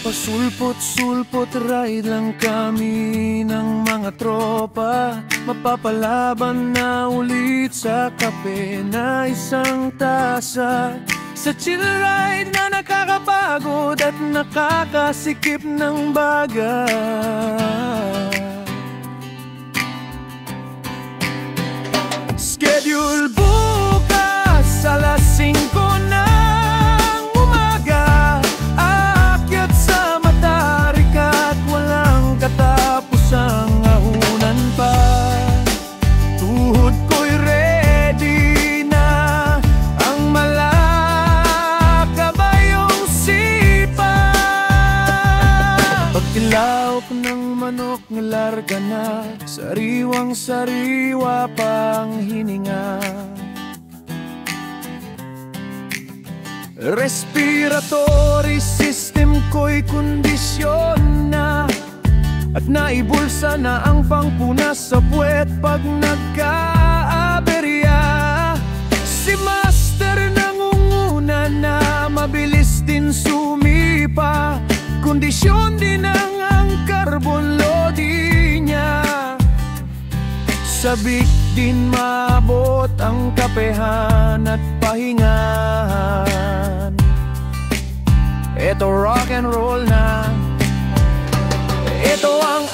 Pasulpot-sulpot ride lang kami ng mga tropa, mapapalaban na ulit sa kape na isang tasa. Sa chill ride na nakakapagod at nakakasikip ng baga. Schedule bukas alas 5 ng umaga, aakyat sa Mataricat, walang katapos ang ahunan pa. Tuhod ko'y ready na, ang malakabayong sipa. Pagkilawak ng manok ngalarga na, sariwang-sariwa pang hininga. Respiratory system ko'y kondisyon na, at naibulsa na ang pangpunas sa puwet pag nagka-aberya. Si Master nangunguna na, mabilis din sumipa, kondisyon din ang carbon loading niya. Sabik din maabot ang kapehan at pahingahan. Ito rock and roll na, ito ang